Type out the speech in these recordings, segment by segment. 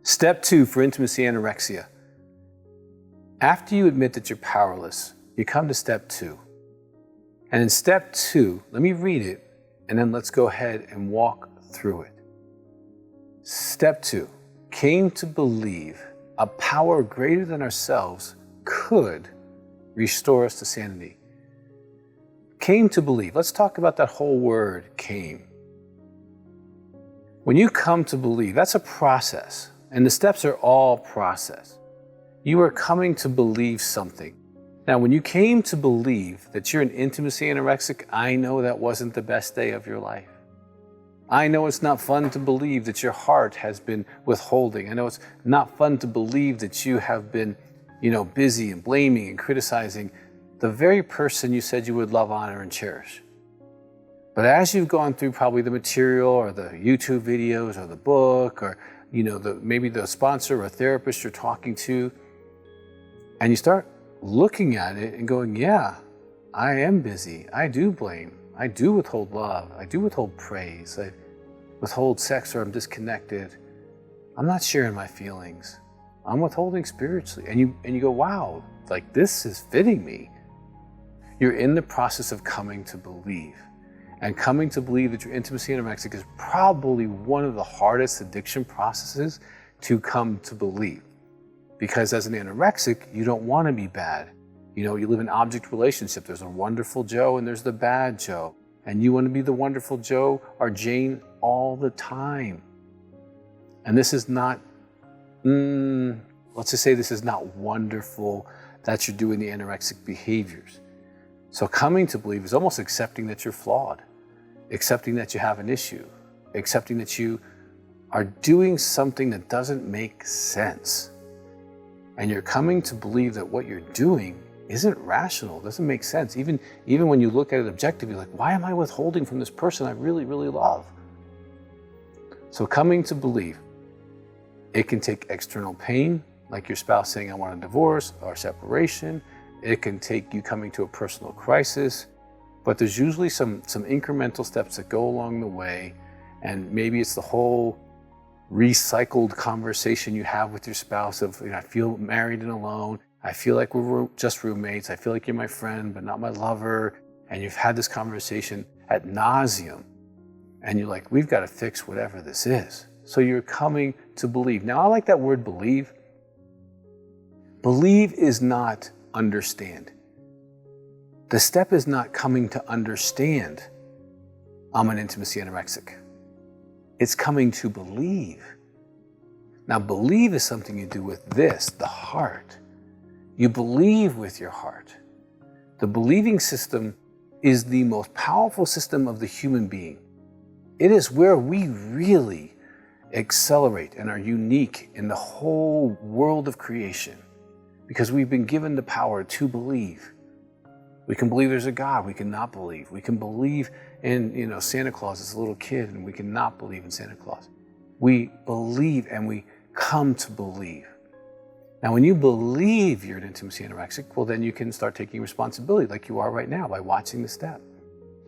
Step 2 for intimacy anorexia. After you admit that you're powerless, you come to step 2. And in step 2, let me read it, and then let's go ahead and walk through it. Step 2, came to believe a power greater than ourselves could restore us to sanity. Came to believe. Let's talk about that whole word, came. When you come to believe, that's a process, and the steps are all process. You are coming to believe something. Now, when you came to believe that you're an intimacy anorexic, I know that wasn't the best day of your life. I know it's not fun to believe that your heart has been withholding. I know it's not fun to believe that you have been, busy and blaming and criticizing the very person you said you would love, honor, and cherish. But as you've gone through probably the material or the YouTube videos or the book or maybe the sponsor or therapist you're talking to, and you start looking at it and going, yeah, I am busy. I do blame. I do withhold love. I do withhold praise. I withhold sex, or I'm disconnected. I'm not sharing my feelings. I'm withholding spiritually. And you go, wow, like this is fitting me. You're in the process of coming to believe. And coming to believe that your intimacy anorexic is probably one of the hardest addiction processes to come to believe. Because as an anorexic, you don't want to be bad. You live in an object relationship. There's a wonderful Joe and there's the bad Joe. And you want to be the wonderful Joe or Jane all the time. And this is not, let's just say this is not wonderful that you're doing the anorexic behaviors. So coming to believe is almost accepting that you're flawed, accepting that you have an issue, accepting that you are doing something that doesn't make sense. And you're coming to believe that what you're doing isn't rational, doesn't make sense. Even when you look at it objectively, like, why am I withholding from this person I really, really love? So coming to believe, it can take external pain, like your spouse saying, I want a divorce or separation. It can take you coming to a personal crisis, but there's usually some incremental steps that go along the way. And maybe it's the whole recycled conversation you have with your spouse of, I feel married and alone. I feel like we're just roommates. I feel like you're my friend, but not my lover. And you've had this conversation ad nauseum. And you're like, we've got to fix whatever this is. So you're coming to believe. Now, I like that word believe. Believe is not understand. The step is not coming to understand I'm an intimacy anorexic. It's coming to believe. Now, believe is something you do with this, the heart. You believe with your heart. The believing system is the most powerful system of the human being. It is where we really accelerate and are unique in the whole world of creation, because we've been given the power to believe. We can believe there's a God, we can not believe. We can believe in Santa Claus as a little kid, and we can not believe in Santa Claus. We believe and we come to believe. Now, when you believe you're an intimacy anorexic, well, then you can start taking responsibility like you are right now by watching the step.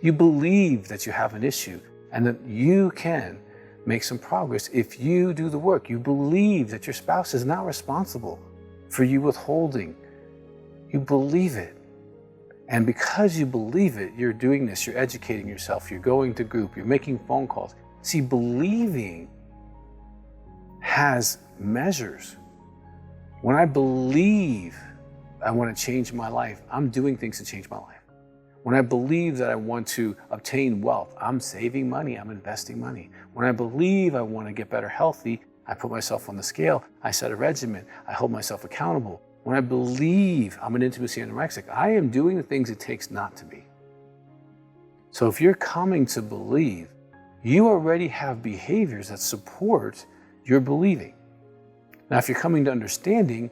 You believe that you have an issue and that you can make some progress if you do the work. You believe that your spouse is not responsible for you withholding. You believe it. And because you believe it, you're doing this, you're educating yourself, you're going to group, you're making phone calls. See, believing has measures. When I believe I want to change my life, I'm doing things to change my life. When I believe that I want to obtain wealth, I'm saving money, I'm investing money. When I believe I want to get better healthy, I put myself on the scale, I set a regimen, I hold myself accountable. When I believe I'm an intimacy anorexic, I am doing the things it takes not to be. So if you're coming to believe, you already have behaviors that support your believing. Now, if you're coming to understanding,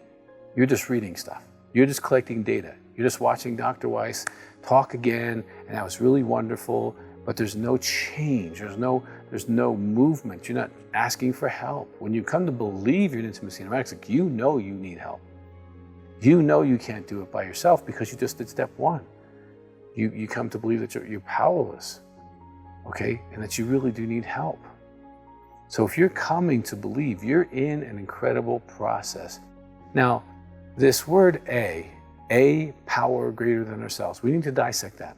you're just reading stuff. You're just collecting data. You're just watching Dr. Weiss talk again, and that was really wonderful, but there's no change. There's no movement. You're not asking for help. When you come to believe you're an intimacy anorexic, you know you need help. You know you can't do it by yourself because you just did step 1. You come to believe that you're powerless, okay? And that you really do need help. So if you're coming to believe, you're in an incredible process. Now, this word a power greater than ourselves, we need to dissect that.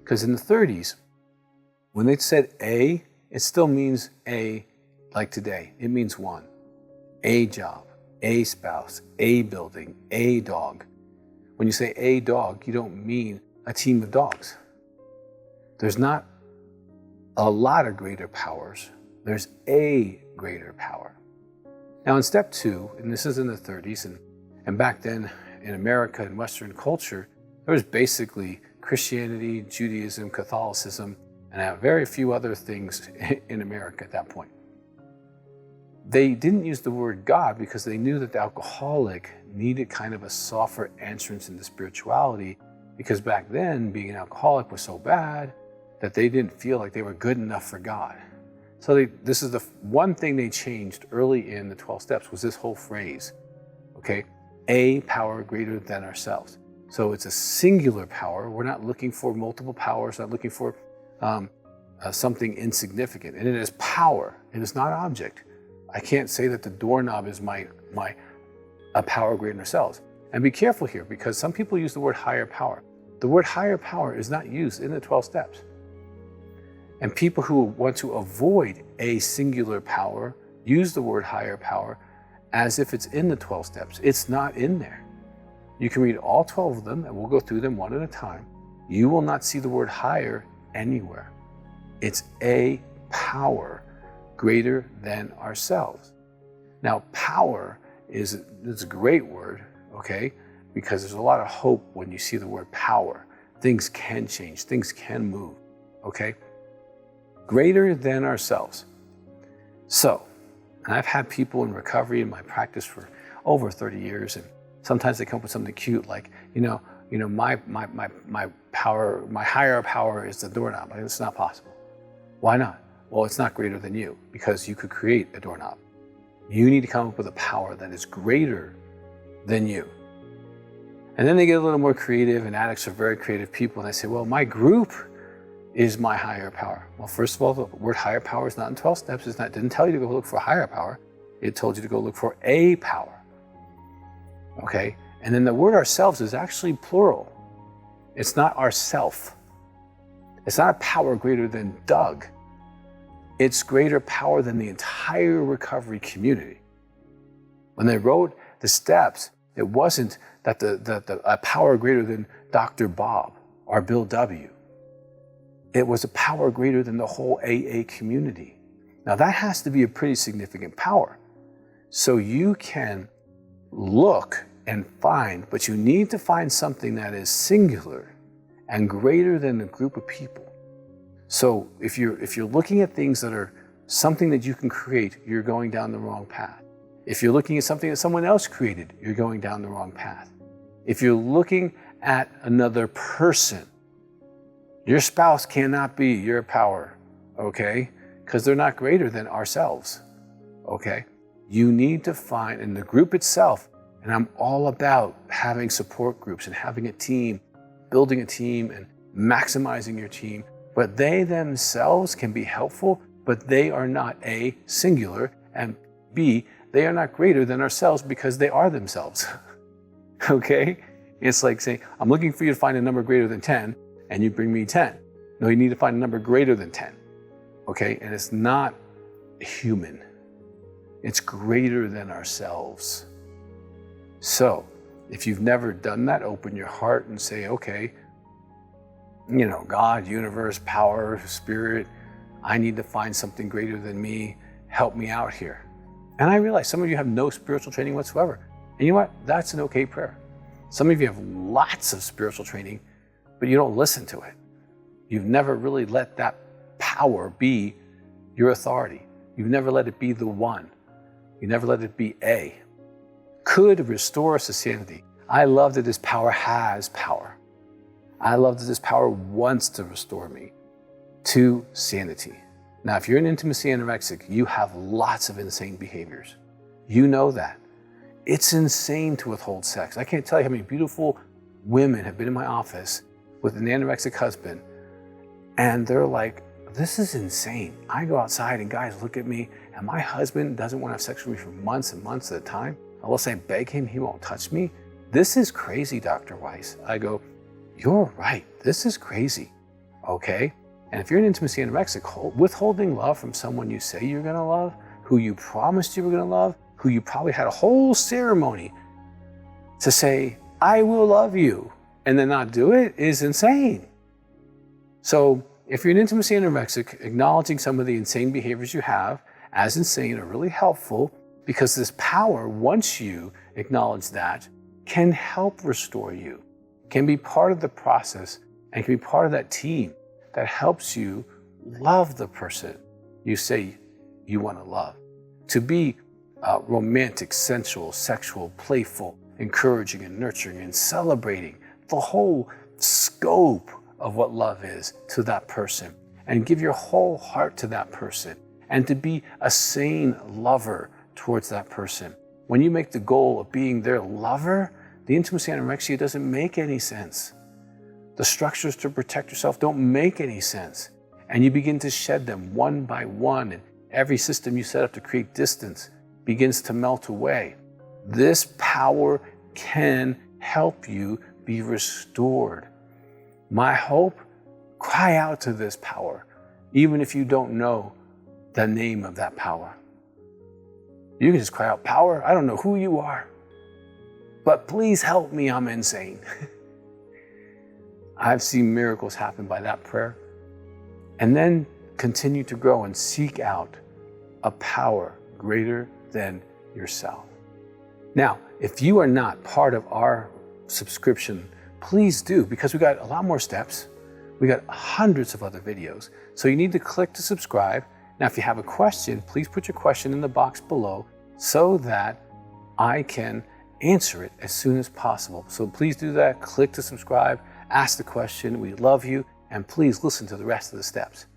Because in the 30s, when they said a, it still means a, like today. It means one. A job, a spouse, a building, a dog. When you say a dog, you don't mean a team of dogs. There's not a lot of greater powers. There's a greater power. Now in step 2, and this is in the 30s, and back then in America and Western culture, there was basically Christianity, Judaism, Catholicism, and very few other things in America at that point. They didn't use the word God because they knew that the alcoholic needed kind of a softer entrance into spirituality, because back then being an alcoholic was so bad that they didn't feel like they were good enough for God. So this is the one thing they changed early in the 12 steps, was this whole phrase, okay? A power greater than ourselves. So it's a singular power. We're not looking for multiple powers, not looking for something insignificant. And it is power. It is not object. I can't say that the doorknob is a power greater than ourselves. And be careful here, because some people use the word higher power. The word higher power is not used in the 12 steps. And people who want to avoid a singular power use the word higher power as if it's in the 12 steps. It's not in there. You can read all 12 of them, and we'll go through them one at a time. You will not see the word higher anywhere. It's a power greater than ourselves. Now, power is a great word, okay? Because there's a lot of hope when you see the word power. Things can change, things can move, okay? Greater than ourselves. So, and I've had people in recovery in my practice for over 30 years, and sometimes they come up with something cute like, my power, my higher power is the doorknob. Like, it's not possible. Why not? Well, it's not greater than you, because you could create a doorknob. You need to come up with a power that is greater than you. And then they get a little more creative, and addicts are very creative people, and they say, well, my group is my higher power. Well, first of all, the word higher power is not in 12 steps. It didn't tell you to go look for higher power. It told you to go look for a power. Okay? And then the word ourselves is actually plural. It's not ourself. It's not a power greater than Doug. It's greater power than the entire recovery community. When they wrote the steps, it wasn't that a power greater than Dr. Bob or Bill W. It was a power greater than the whole AA community. Now that has to be a pretty significant power. So you can look and find, but you need to find something that is singular and greater than a group of people. So if you're looking at things that are something that you can create, you're going down the wrong path. If you're looking at something that someone else created, you're going down the wrong path. If you're looking at another person, your spouse cannot be your power, okay? Because they're not greater than ourselves, okay? You need to find, in the group itself, and I'm all about having support groups and having a team, building a team and maximizing your team, but they themselves can be helpful, but they are not A, singular, and B, they are not greater than ourselves because they are themselves, okay? It's like saying, I'm looking for you to find a number greater than 10, and you bring me 10. No, you need to find a number greater than 10, okay? And it's not human. It's greater than ourselves. So, if you've never done that, open your heart and say, okay, God, universe, power, spirit, I need to find something greater than me. Help me out here. And I realize some of you have no spiritual training whatsoever. And you know what? That's an okay prayer. Some of you have lots of spiritual training, but you don't listen to it. You've never really let that power be your authority. You've never let it be the one. You never let it be A. Could restore us to sanity. I love that this power has power. I love that this power wants to restore me to sanity. Now, if you're an intimacy anorexic, you have lots of insane behaviors. You know that. It's insane to withhold sex. I can't tell you how many beautiful women have been in my office with an anorexic husband, and they're like, this is insane. I go outside and guys look at me and my husband doesn't want to have sex with me for months and months at a time. Unless I beg him, he won't touch me. This is crazy, Dr. Weiss. I go, you're right. This is crazy. Okay? And if you're an intimacy anorexic, withholding love from someone you say you're going to love, who you promised you were going to love, who you probably had a whole ceremony to say, I will love you, and then not do it is insane. So if you're an intimacy anorexic, acknowledging some of the insane behaviors you have as insane are really helpful, because this power, once you acknowledge that, can help restore you, can be part of the process, and can be part of that team that helps you love the person you say you want to love. To be romantic, sensual, sexual, playful, encouraging and nurturing and celebrating the whole scope of what love is to that person, and give your whole heart to that person, and to be a sane lover towards that person. When you make the goal of being their lover, the intimacy anorexia doesn't make any sense. The structures to protect yourself don't make any sense. And you begin to shed them one by one, and every system you set up to create distance begins to melt away. This power can help you be restored. My hope, cry out to this power, even if you don't know the name of that power. You can just cry out, power, I don't know who you are, but please help me, I'm insane. I've seen miracles happen by that prayer. And then continue to grow and seek out a power greater than yourself. Now, if you are not part of our subscription, please do, because we got a lot more steps. We got hundreds of other videos. So you need to click to subscribe. Now, if you have a question, please put your question in the box below so that I can answer it as soon as possible. So please do that. Click to subscribe, ask the question. We love you, and please listen to the rest of the steps.